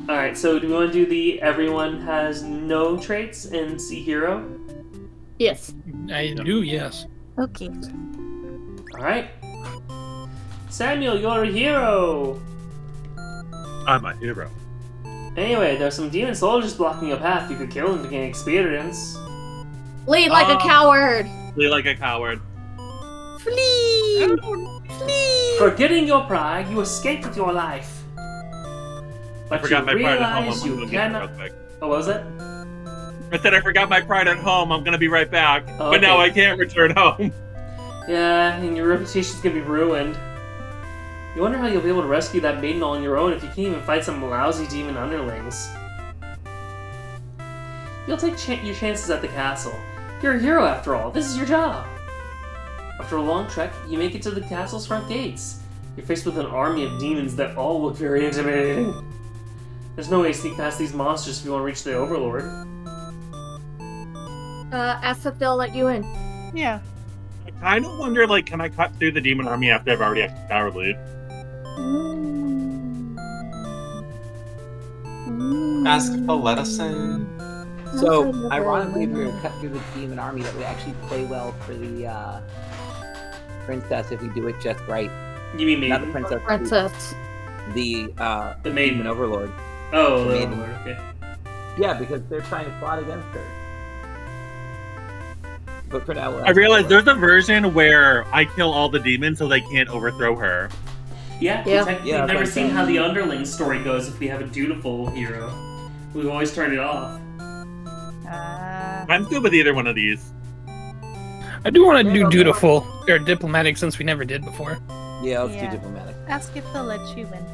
Alright, so do we want to do the everyone has no traits and see hero? Yes. I do, yes. Okay. Alright. Samuel, you're a hero! I'm a hero. Anyway, there's some demon soldiers blocking your path. You could kill them to gain experience. Lead like a coward. Flee like a coward. Flee! Flee! Forgetting your pride, you escaped with your life. I But forgot you my pride at home. realize I'm you gonna get real cannot... quick. Oh, what was that? I said I forgot my pride at home. I'm gonna be right back. Oh, But now okay. I can't return home. Yeah, and your reputation's gonna be ruined. You wonder how you'll be able to rescue that maiden all on your own if you can't even fight some lousy demon underlings. You'll take your chances at the castle. You're a hero after all. This is your job. After a long trek, you make it to the castle's front gates. You're faced with an army of demons that all look very intimidating. There's no way to sneak past these monsters if you want to reach the Overlord. Ask if they'll let you in. Yeah. I kind of wonder, like, can I cut through the demon army after I've already acted cowardly? Ask if they'll let us in. So, ironically, if we were to cut through the demon army, that would actually play well for the princess if we do it just right. You mean Not the maiden? princess. Princess. The The maiden. demon overlord. Oh, the the maiden. Overlord, okay. Yeah, because they're trying to plot against her. But for now, we'll I realize there's a version where I kill all the demons so they can't overthrow her. Yeah, Yeah. technically Yeah, we've never that's seen right. how the underling story goes if we have a dutiful hero. We've always turned it off. I'm good with either one of these. I do want to do dutiful or diplomatic since we never did before. Yeah, let's Yeah. do diplomatic. Ask if they'll let you in.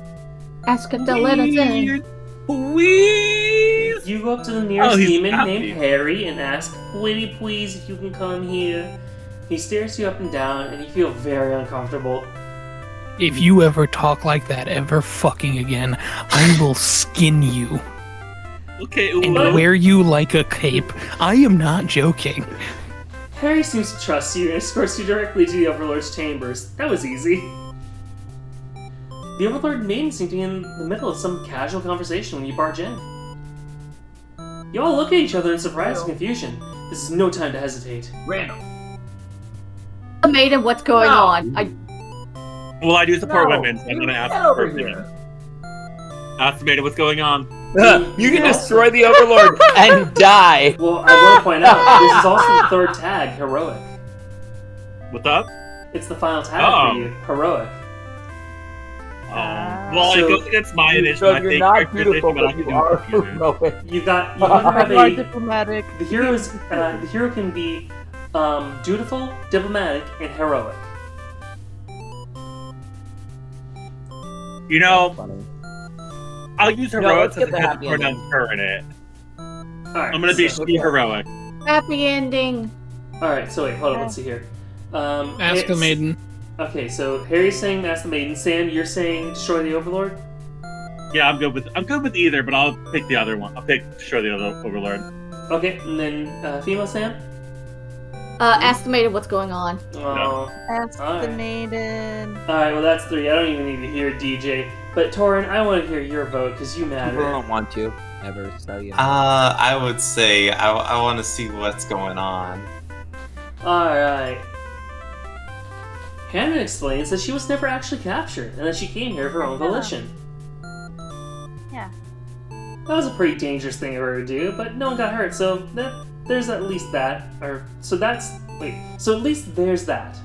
Ask if they'll let us in. Please! You go up to the nearest he's demon happy. named Harry and ask, "Pretty please, if you can come here." He stares you up and down, and you feel very uncomfortable. If you ever talk like that ever fucking again, I will skin you Okay, and what? wear you like a cape. I am not joking. Harry seems to trust you and escorts you directly to the Overlord's chambers. That was easy. The Overlord and Maiden seem to be in the middle of some casual conversation when you barge in. You all look at each other in surprise and confusion. This is no time to hesitate. Randall. Maiden, what's going No. on? Well, I do support No, women, so I'm you gonna ask get for over women. here. Ask the maiden what's going on. You can destroy the overlord and die. Well, I want to point out, this is also the third tag, Heroic. What's up? It's the final tag Oh. for you, Heroic. Well, it So- goes against my initiative. So I you're think not character beautiful, edition, but I but can you do are it with computers. heroic. You have You are a diplomatic. the hero can be dutiful, diplomatic, and heroic. You know, Funny. I'll use No, heroic let's since get it the has happy pronouns her in it. All right, I'm gonna be so, heroic. Happy ending. all right. So wait, hold on. Let's see here. Ask the it's- maiden. Okay, so Harry's saying ask the maiden. Sam, you're saying destroy the Overlord. Yeah, I'm good with either, but I'll pick the other one. I'll pick destroy the other overlord. Okay, and then female Sam. Ask the maiden what's going on. Oh, Ask the Alright. maiden. all right. Well, that's 3. I don't even need to hear DJ. But Torin, I want to hear your vote because you People matter. don't want to ever, so yeah. I would say I want to see what's going on. All right. Hannah explains that she was never actually captured and that she came here of her own volition. Yeah. That was a pretty dangerous thing of her to do, but no one got hurt, so there's at least that. So at least there's that.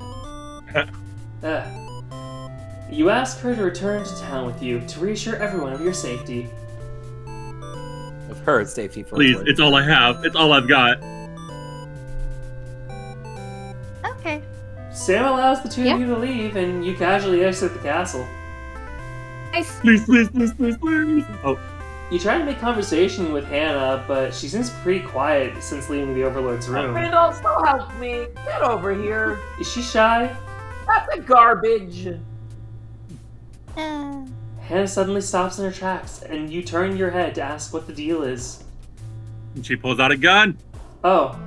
You ask her to return to town with you to reassure everyone of your safety. Of her safety for Please, it's all I have. It's all I've got. Okay. Sam allows the two Yeah. of you to leave, and you casually exit the castle. Nice. Please, please, please, please, please. Oh, You try to make conversation with Hannah, but she seems pretty quiet since leaving the Overlord's room. Randall, so help me. Get over here. Is she shy? That's a garbage. Hannah suddenly stops in her tracks, and you turn your head to ask what the deal is. and she pulls out a gun. Oh,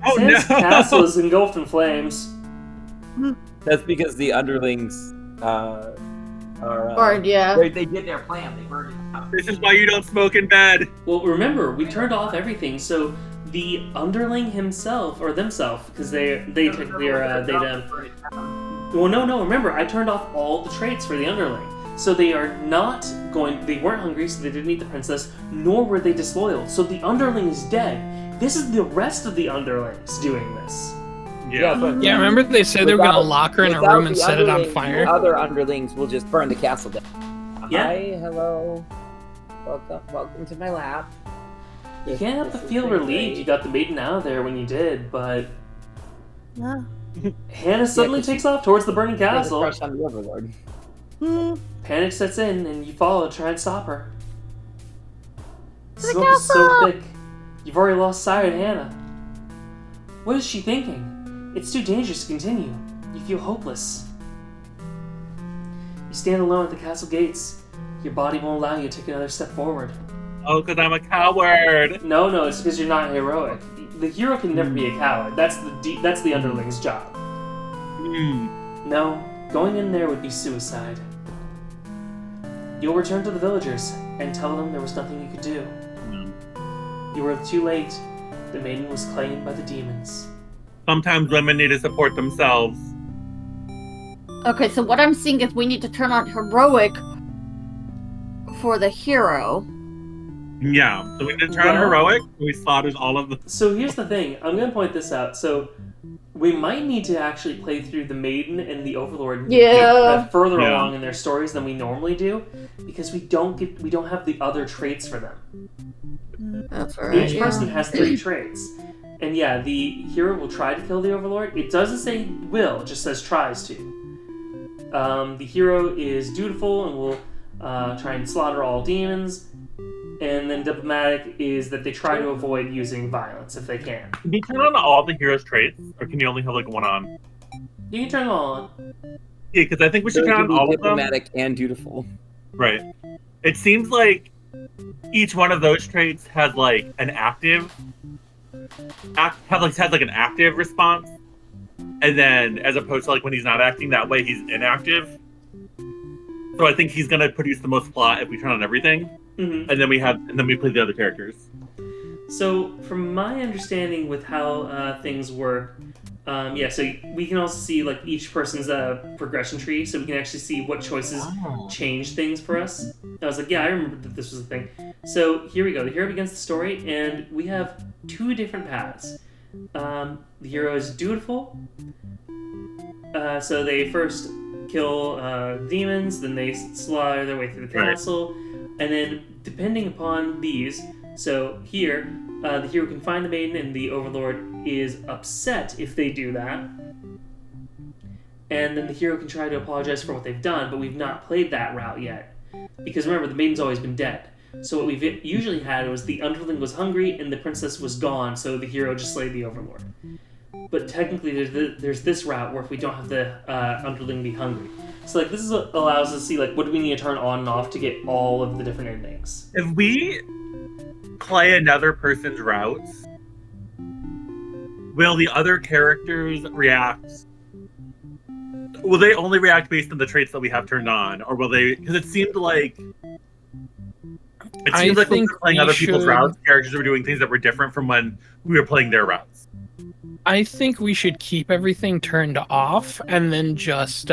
Oh Sam's no! castle is engulfed in flames. That's because the underlings are. Or, yeah. They did their plan. They burned it This is why you don't smoke in bed. Well, remember, we turned off everything, so the underling himself, or themselves, because they technically are, they them. Well, no, remember, I turned off all the traits for the underling. So they are not going, they weren't hungry, so they didn't eat the princess, nor were they disloyal. So the underling is dead. This is the rest of the underlings doing this. Yeah. but Yeah, remember they said they were gonna without- lock her in a without room and the set it on underlings, fire? the other underlings will just burn the castle down. Yeah. Hi, hello. Welcome to my lab. You can't help but feel relieved you got the maiden out of there when you did, but Yeah. Hannah suddenly 'cause she- takes off towards the burning Make a castle. crush on the Overlord. Panic sets in, and you follow to try and stop her. The the smoke is so castle! thick, you've already lost sight of Hannah. What is she thinking? It's too dangerous to continue. You feel hopeless. You stand alone at the castle gates. Your body won't allow you to take another step forward. Oh, because I'm a coward. No, it's because you're not heroic. The hero can never be a coward. That's the underling's job. No, going in there would be suicide. You'll return to the villagers and tell them there was nothing you could do. You were too late. The maiden was claimed by the demons. Sometimes women need to support themselves. Okay, so what I'm seeing is we need to turn on heroic for the hero. Yeah. So we did turn on Well- heroic. We slaughtered all of the. So here's the thing. I'm going to point this out. So we might need to actually play through the maiden and the overlord further Yeah. along in their stories than we normally do, because we don't have the other traits for them. That's right. Each person has 3 traits. And yeah, the hero will try to kill the overlord. It doesn't say will, it just says tries to. The hero is dutiful and will try and slaughter all demons. And then diplomatic is that they try to avoid using violence if they can. Can you turn on all the hero's traits, or can you only have like one on? You can turn them all on. Yeah, because I think we should So it turn can on be all of them. diplomatic and dutiful. Right. It seems like each one of those traits has like an active, has like an active response, and then as opposed to like when he's not acting that way, he's inactive. So I think he's gonna produce the most plot if we turn on everything, Mm-hmm. and then we play the other characters. So, from my understanding with how things work, so we can also see like each person's progression tree, so we can actually see what choices change things for us. I was like, yeah, I remember that this was a thing. So here we go. The hero begins the story, and we have 2 different paths. The hero is dutiful, so they first kill demons, then they slaughter their way through the Right. castle, and then depending upon these, so here, the hero can find the maiden, and the overlord is upset if they do that. And then the hero can try to apologize for what they've done, but we've not played that route yet. Because remember, the maiden's always been dead. So what we've usually had was the underling was hungry and the princess was gone, so the hero just slayed the overlord. But technically, there's this route where if we don't have the underling be hungry. So like this is what allows us to see like what do we need to turn on and off to get all of the different endings. If we play another person's routes, will the other characters react? Will they only react based on the traits that we have turned on, or will they? Because it seemed like when we think were playing we other people's should- routes, characters were doing things that were different from when we were playing their routes. I think we should keep everything turned off and then just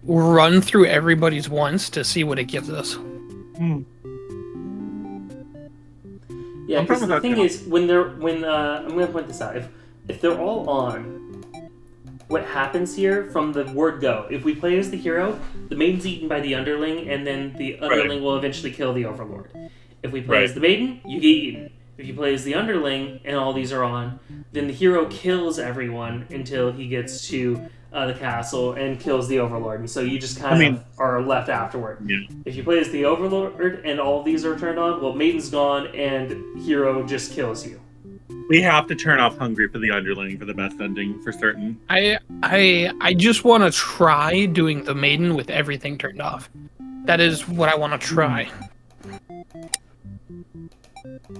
run through everybody's once to see what it gives us. Yeah, I'm because fine the with that, thing too. is, I'm gonna point this out. If they're all on, what happens here from the word go? If we play as the hero, the maiden's eaten by the underling, and then the underling will eventually kill the overlord. If we play Right. as the maiden, you get eaten. If you play as the underling and all these are on, then the hero kills everyone until he gets to the castle and kills the overlord, and so you just kind of are left afterward. Yeah. If you play as the overlord and all these are turned on, well, maiden's gone and hero just kills you. We have to turn off hungry for the underling for the best ending for certain. I just want to try doing the maiden with everything turned off. That is what I want to try.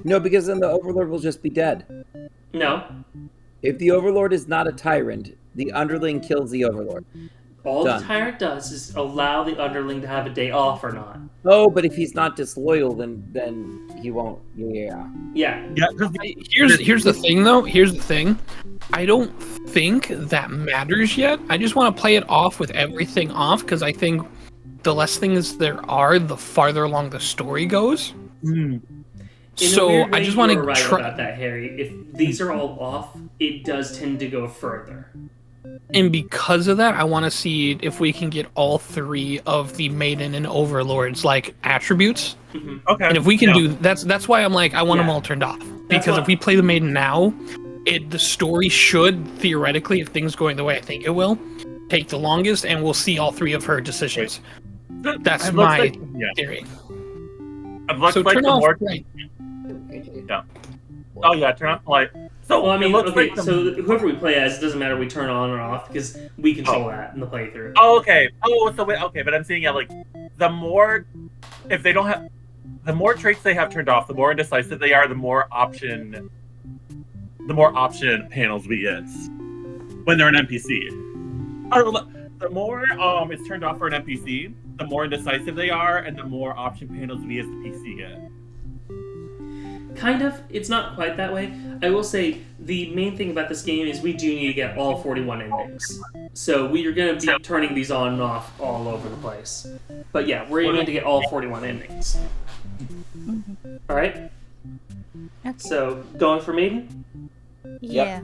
No, because then the Overlord will just be dead. No, If the Overlord is not a tyrant, the underling kills the Overlord. All Done. the tyrant does is allow the underling to have a day off or not. Oh, but if he's not disloyal, then he won't. Yeah. Yeah. Yeah, 'cause Here's the thing, though. Here's the thing. I don't think that matters yet. I just want to play it off with everything off because I think the less things there are, the farther along the story goes. In a So weird I way, just want you're to right try. about that, Harry. If these are all off, it does tend to go further. And because of that, I want to see if we can get all three of the Maiden and Overlord's like attributes. okay. And if we can yeah. do that's why I'm like I want them Yeah. all turned off. That's Because why- if we play the Maiden now, the story should theoretically, if things going the way I think it will, take the longest, and we'll see all three of her decisions. That's It looks my like, yeah. theory. It looks So like turn the off. more. Right. Oh yeah, turn off the light. So Well, I mean, it looks okay, like the... so whoever we play as, it doesn't matter we turn on or off because we control that in the playthrough. Oh, okay. Oh, so wait, okay, but I'm saying, yeah, like, the more, if they don't have, the more traits they have turned off, the more indecisive they are, the more option panels we get when they're an NPC. Or, the more it's turned off for an NPC, the more indecisive they are, and the more option panels we as the PC get. Kind of. It's not quite that way. I will say the main thing about this game is we do need to get all 41 endings. So we are going to be turning these on and off all over the place. But yeah, we're aiming to get all 41 endings. Alright? Okay. So, going for Maiden? Yeah.